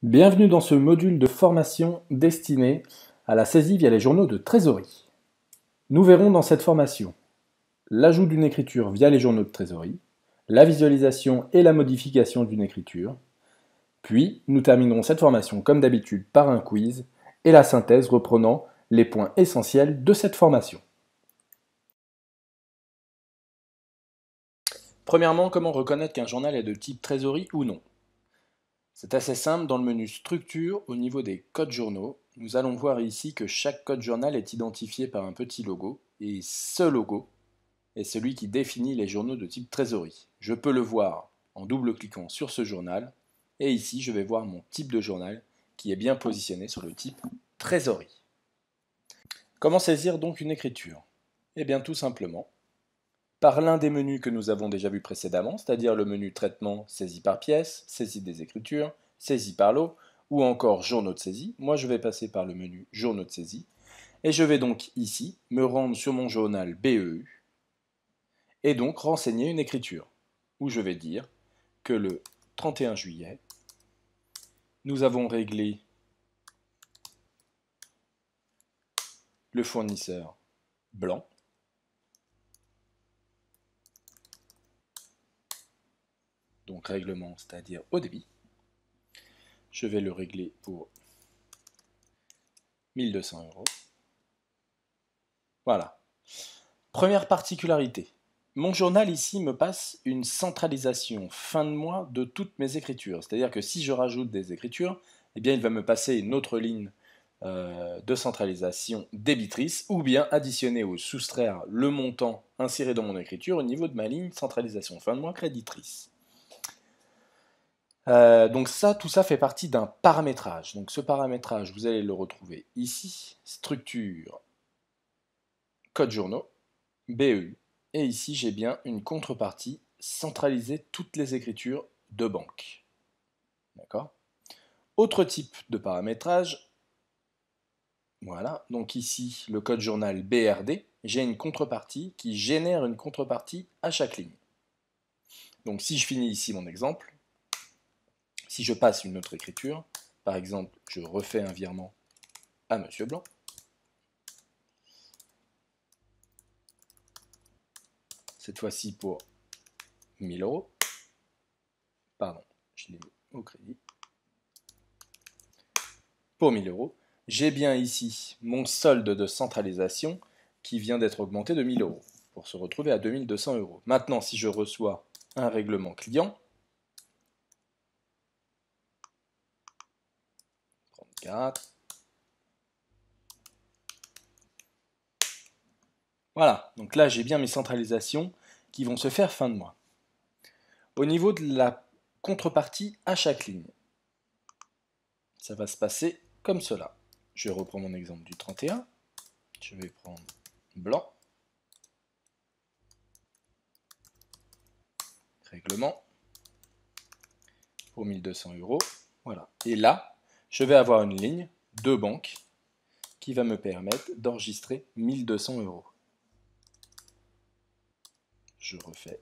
Bienvenue dans ce module de formation destiné à la saisie via les journaux de trésorerie. Nous verrons dans cette formation l'ajout d'une écriture via les journaux de trésorerie, la visualisation et la modification d'une écriture, puis nous terminerons cette formation comme d'habitude par un quiz et la synthèse reprenant les points essentiels de cette formation. Premièrement, comment reconnaître qu'un journal est de type trésorerie ou non? C'est assez simple, dans le menu Structure, au niveau des codes journaux, nous allons voir ici que chaque code journal est identifié par un petit logo, et ce logo est celui qui définit les journaux de type trésorerie. Je peux le voir en double-cliquant sur ce journal, et ici je vais voir mon type de journal qui est bien positionné sur le type trésorerie. Comment saisir donc une écriture? Eh bien tout simplement, par l'un des menus que nous avons déjà vu précédemment, c'est-à-dire le menu Traitement, saisie par pièce, saisie des écritures, saisie par lot, ou encore Journaux de saisie. Moi, je vais passer par le menu Journaux de saisie, et je vais donc ici me rendre sur mon journal BEU, et donc renseigner une écriture, où je vais dire que le 31 juillet, nous avons réglé le fournisseur blanc, donc règlement, c'est-à-dire au débit. Je vais le régler pour 1200 €. Voilà. Première particularité. Mon journal ici me passe une centralisation fin de mois de toutes mes écritures. C'est-à-dire que si je rajoute des écritures, eh bien il va me passer une autre ligne de centralisation débitrice ou bien additionner ou soustraire le montant inséré dans mon écriture au niveau de ma ligne centralisation fin de mois créditrice. Donc tout ça fait partie d'un paramétrage. Donc ce paramétrage, vous allez le retrouver ici, structure, code journaux, BEU. Et ici, j'ai bien une contrepartie, centraliser toutes les écritures de banque. D'accord? Autre type de paramétrage, voilà, donc ici, le code journal BRD, j'ai une contrepartie qui génère une contrepartie à chaque ligne. Donc si je finis ici mon exemple, si je passe une autre écriture, par exemple, je refais un virement à Monsieur Blanc, cette fois-ci pour 1000 €, pardon, je l'ai mis au crédit, pour 1000 €, j'ai bien ici mon solde de centralisation qui vient d'être augmenté de 1000 € pour se retrouver à 2200 €. Maintenant, si je reçois un règlement client, 34, voilà, donc là j'ai bien mes centralisations qui vont se faire fin de mois. Au niveau de la contrepartie à chaque ligne, ça va se passer comme cela. Je reprends mon exemple du 31, je vais prendre blanc, règlement, pour 1200 €, voilà. Et là, je vais avoir une ligne de banque qui va me permettre d'enregistrer 1200 €. Je refais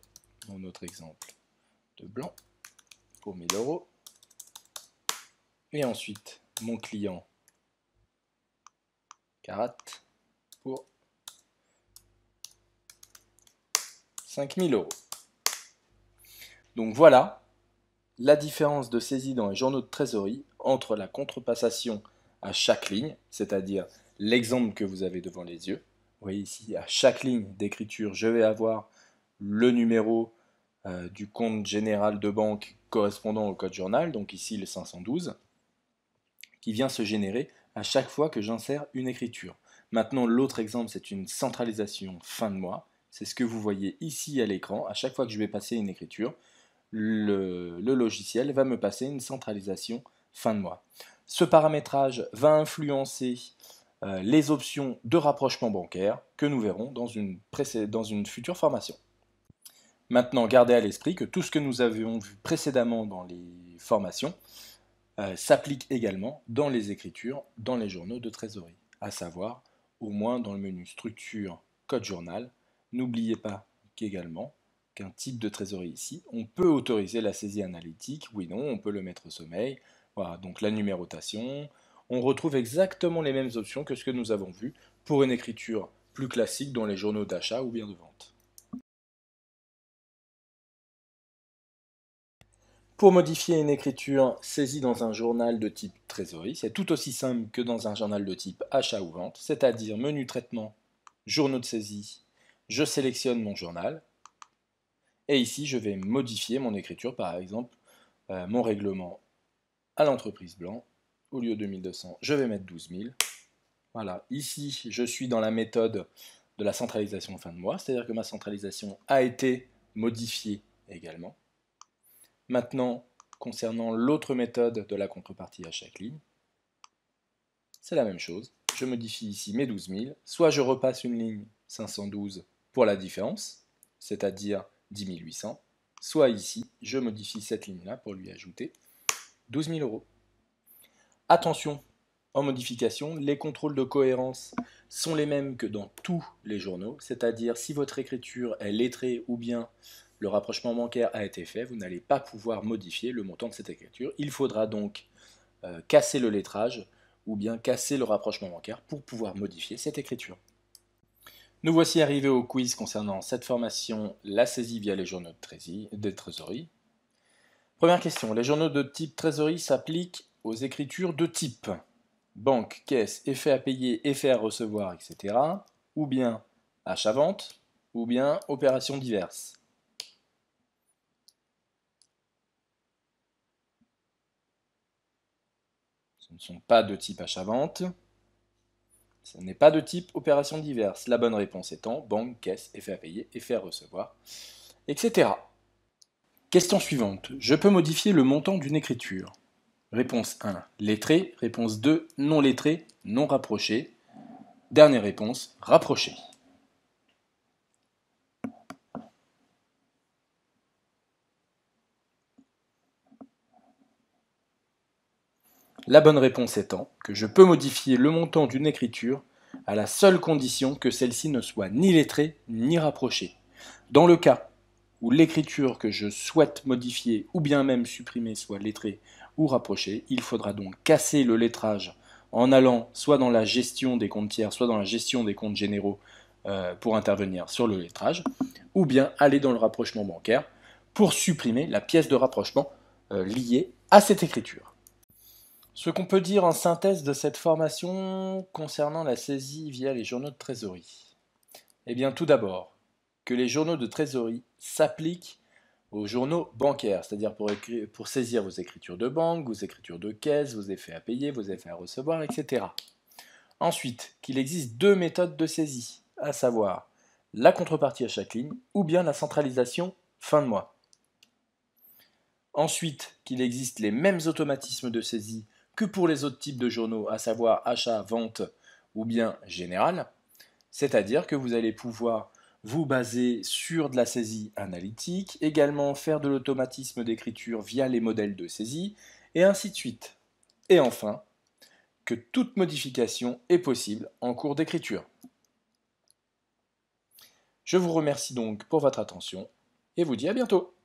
mon autre exemple de blanc pour 1000 €. Et ensuite, mon client Carat pour 5000 €. Donc voilà la différence de saisie dans les journaux de trésorerie entre la contrepassation à chaque ligne, c'est-à-dire l'exemple que vous avez devant les yeux. Vous voyez ici, à chaque ligne d'écriture, je vais avoir le numéro du compte général de banque correspondant au code journal, donc ici le 512, qui vient se générer à chaque fois que j'insère une écriture. Maintenant, l'autre exemple, c'est une centralisation fin de mois. C'est ce que vous voyez ici à l'écran. À chaque fois que je vais passer une écriture, le logiciel va me passer une centralisation fin de mois. Ce paramétrage va influencer les options de rapprochement bancaire que nous verrons dans une future formation. Maintenant, gardez à l'esprit que tout ce que nous avions vu précédemment dans les formations s'applique également dans les écritures, dans les journaux de trésorerie, à savoir au moins dans le menu structure, code journal. N'oubliez pas qu'également qu'un type de trésorerie ici, on peut autoriser la saisie analytique, oui non, on peut le mettre au sommeil, Voilà, donc la numérotation. On retrouve exactement les mêmes options que ce que nous avons vu pour une écriture plus classique dans les journaux d'achat ou bien de vente. Pour modifier une écriture saisie dans un journal de type trésorerie, c'est tout aussi simple que dans un journal de type achat ou vente, c'est-à-dire menu traitement, journaux de saisie, je sélectionne mon journal, et ici je vais modifier mon écriture, par exemple mon règlement à l'entreprise blanc, au lieu de 1200, je vais mettre 12 000. Voilà, ici je suis dans la méthode de la centralisation fin de mois, c'est-à-dire que ma centralisation a été modifiée également. Maintenant, concernant l'autre méthode de la contrepartie à chaque ligne, c'est la même chose. Je modifie ici mes 12 000, soit je repasse une ligne 512 pour la différence, c'est-à-dire 10 800, soit ici, je modifie cette ligne-là pour lui ajouter 12 000 euros. Attention, en modification, les contrôles de cohérence sont les mêmes que dans tous les journaux, c'est-à-dire si votre écriture est lettrée ou bien le rapprochement bancaire a été fait, vous n'allez pas pouvoir modifier le montant de cette écriture. Il faudra donc casser le lettrage ou bien casser le rapprochement bancaire pour pouvoir modifier cette écriture. Nous voici arrivés au quiz concernant cette formation, la saisie via les journaux de trésorerie. Première question, les journaux de type trésorerie s'appliquent aux écritures de type banque, caisse, effet à payer, effet à recevoir, etc. Ou bien achat-vente, ou bien opérations diverses. Ce ne sont pas de type achat-vente. Ce n'est pas de type opération diverse. La bonne réponse étant banque, caisse, effet à payer, effet à recevoir, etc. Question suivante. Je peux modifier le montant d'une écriture. Réponse 1, lettré. Réponse 2, non lettré, non rapproché. Dernière réponse, rapproché. La bonne réponse étant que je peux modifier le montant d'une écriture à la seule condition que celle-ci ne soit ni lettrée ni rapprochée. Dans le cas où l'écriture que je souhaite modifier ou bien même supprimer soit lettrée ou rapprochée, il faudra donc casser le lettrage en allant soit dans la gestion des comptes tiers, soit dans la gestion des comptes généraux pour intervenir sur le lettrage, ou bien aller dans le rapprochement bancaire pour supprimer la pièce de rapprochement liée à cette écriture. Ce qu'on peut dire en synthèse de cette formation concernant la saisie via les journaux de trésorerie. Eh bien, tout d'abord, que les journaux de trésorerie s'appliquent aux journaux bancaires, c'est-à-dire pour saisir vos écritures de banque, vos écritures de caisse, vos effets à payer, vos effets à recevoir, etc. Ensuite, qu'il existe deux méthodes de saisie, à savoir la contrepartie à chaque ligne ou bien la centralisation fin de mois. Ensuite, qu'il existe les mêmes automatismes de saisie que pour les autres types de journaux, à savoir achat, vente ou bien général, c'est-à-dire que vous allez pouvoir vous baser sur de la saisie analytique, également faire de l'automatisme d'écriture via les modèles de saisie, et ainsi de suite. Et enfin, que toute modification est possible en cours d'écriture. Je vous remercie donc pour votre attention et vous dis à bientôt.